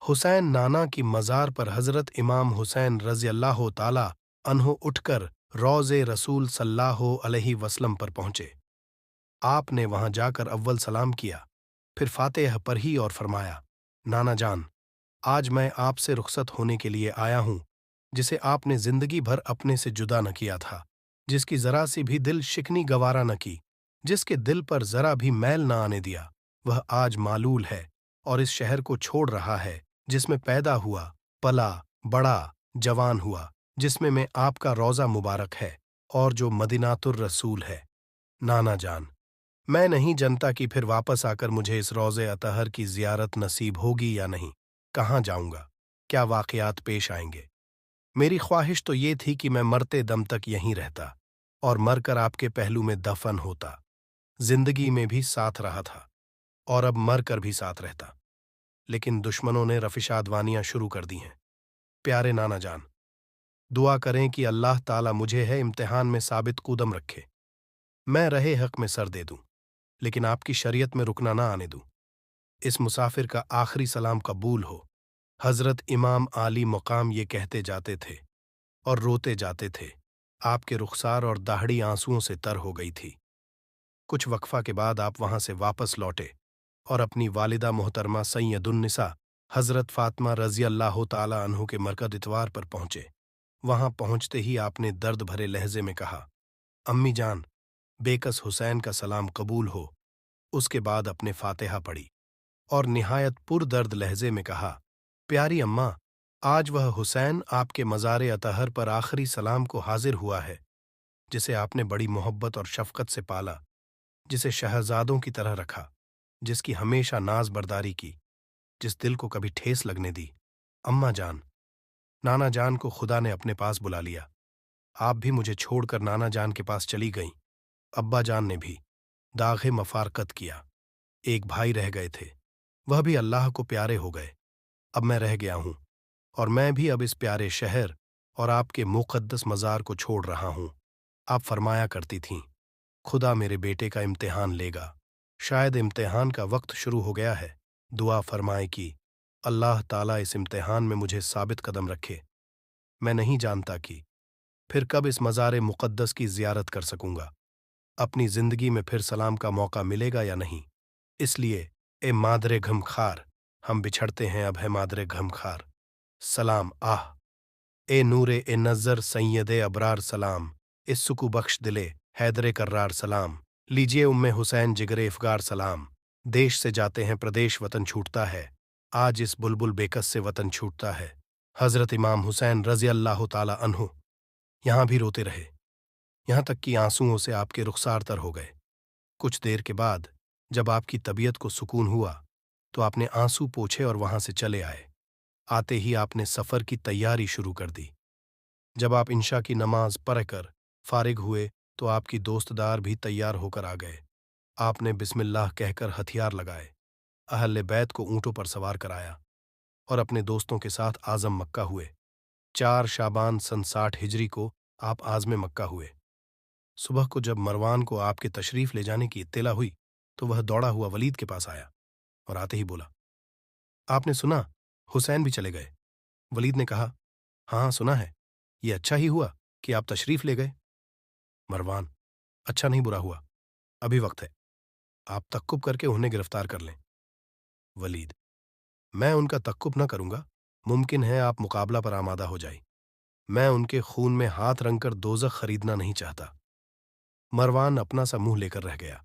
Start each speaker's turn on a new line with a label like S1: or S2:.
S1: حسین نانا کی مزار پر حضرت امام حسین رضی اللہ تعالی عنہ اٹھ کر روض رسول صلی اللہ علیہ وسلم پر پہنچے۔ آپ نے وہاں جا کر اول سلام کیا، پھر فاتحہ پڑھی اور فرمایا، نانا جان، آج میں آپ سے رخصت ہونے کے لیے آیا ہوں، جسے آپ نے زندگی بھر اپنے سے جدا نہ کیا تھا، جس کی ذرا سی بھی دل شکنی گوارا نہ کی، جس کے دل پر ذرا بھی میل نہ آنے دیا، وہ آج معلول ہے اور اس شہر کو چھوڑ رہا ہے جس میں پیدا ہوا، پلا، بڑا، جوان ہوا، جس میں آپ کا روضہ مبارک ہے اور جو مدینۃ الرسول ہے۔ نانا جان، میں نہیں جانتا کہ پھر واپس آ کر مجھے اس روضہ اطہر کی زیارت نصیب ہوگی یا نہیں، کہاں جاؤں گا، کیا واقعات پیش آئیں گے۔ میری خواہش تو یہ تھی کہ میں مرتے دم تک یہیں رہتا اور مر کر آپ کے پہلو میں دفن ہوتا، زندگی میں بھی ساتھ رہا تھا اور اب مر کر بھی ساتھ رہتا، لیکن دشمنوں نے رفشات وانیاں شروع کر دی ہیں۔ پیارے نانا جان، دعا کریں کہ اللہ تعالیٰ مجھے ہے امتحان میں ثابت قدم رکھے، میں رہے حق میں سر دے دوں، لیکن آپ کی شریعت میں رکنا نہ آنے دوں۔ اس مسافر کا آخری سلام قبول ہو۔ حضرت امام عالی مقام یہ کہتے جاتے تھے اور روتے جاتے تھے، آپ کے رخسار اور داڑھی آنسوؤں سے تر ہو گئی تھی۔ کچھ وقفہ کے بعد آپ وہاں سے واپس لوٹے اور اپنی والدہ محترمہ سید النساء حضرت فاطمہ رضی اللہ تعالی عنہ کے مرکز اتوار پر پہنچے۔ وہاں پہنچتے ہی آپ نے درد بھرے لہجے میں کہا، امی جان، بیکس حسین کا سلام قبول ہو۔ اس کے بعد اپنے فاتحہ پڑھی اور نہایت پر درد لہجے میں کہا، پیاری اماں، آج وہ حسین آپ کے مزار اطہر پر آخری سلام کو حاضر ہوا ہے، جسے آپ نے بڑی محبت اور شفقت سے پالا، جسے شہزادوں کی طرح رکھا، جس کی ہمیشہ ناز برداری کی، جس دل کو کبھی ٹھیس لگنے دی۔ اماں جان، نانا جان کو خدا نے اپنے پاس بلا لیا۔ آپ بھی مجھے چھوڑ کر نانا جان کے پاس چلی گئیں۔ ابا جان نے بھی داغ مفارقت کیا۔ ایک بھائی رہ گئے تھے، وہ بھی اللہ کو پیارے ہو گئے۔ اب میں رہ گیا ہوں اور میں بھی اب اس پیارے شہر اور آپ کے مقدس مزار کو چھوڑ رہا ہوں۔ آپ فرمایا کرتی تھیں، خدا میرے بیٹے کا امتحان لے گا، شاید امتحان کا وقت شروع ہو گیا ہے۔ دعا فرمائے کہ اللہ تعالیٰ اس امتحان میں مجھے ثابت قدم رکھے۔ میں نہیں جانتا کہ پھر کب اس مزار مقدس کی زیارت کر سکوں گا، اپنی زندگی میں پھر سلام کا موقع ملے گا یا نہیں، اس لیے اے مادر غم خار، ہم بچھڑتے ہیں اب ہے مادر غم خار، سلام آہ۔ اے نور اے نظر سید ابرار سلام، اس سکو بخش دلے حیدر کرار سلام، لیجئے حسین جگر افگار سلام۔ دیش سے جاتے ہیں پردیش وطن چھوٹتا ہے، آج اس بلبل بیکس سے وطن چھوٹتا ہے۔ حضرت امام حسین رضی اللہ تعالی عنہ یہاں بھی روتے رہے، یہاں تک کہ آنسوؤں سے آپ کے رخسار تر ہو گئے۔ کچھ دیر کے بعد جب آپ کی طبیعت کو سکون ہوا تو آپ نے آنسو پوچھے اور وہاں سے چلے آئے۔ آتے ہی آپ نے سفر کی تیاری شروع کر دی۔ جب آپ عشاء کی نماز پڑھ کر فارغ ہوئے تو آپ کی دوست دار بھی تیار ہو کر آ گئے۔ آپ نے بسم اللہ کہہ کر ہتھیار لگائے، اہل بیت کو اونٹوں پر سوار کرایا اور اپنے دوستوں کے ساتھ اعظم مکہ ہوئے۔ 4 شعبان سن 60 ہجری کو آپ عازم مکہ ہوئے۔ صبح کو جب مروان کو آپ کے تشریف لے جانے کی اطلاع ہوئی تو وہ دوڑا ہوا ولید کے پاس آیا اور آتے ہی بولا، آپ نے سنا حسین بھی چلے گئے؟ ولید نے کہا، ہاں سنا ہے، یہ اچھا ہی ہوا کہ آپ تشریف لے گئے۔ مروان، اچھا نہیں برا ہوا، ابھی وقت ہے، آپ تقب کر کے انہیں گرفتار کر لیں۔ ولید، میں ان کا تقب نہ کروں گا، ممکن ہے آپ مقابلہ پر آمادہ ہو جائیں، میں ان کے خون میں ہاتھ رنگ کر دوزخ خریدنا نہیں چاہتا۔ مروان اپنا سا منہ لے کر رہ گیا۔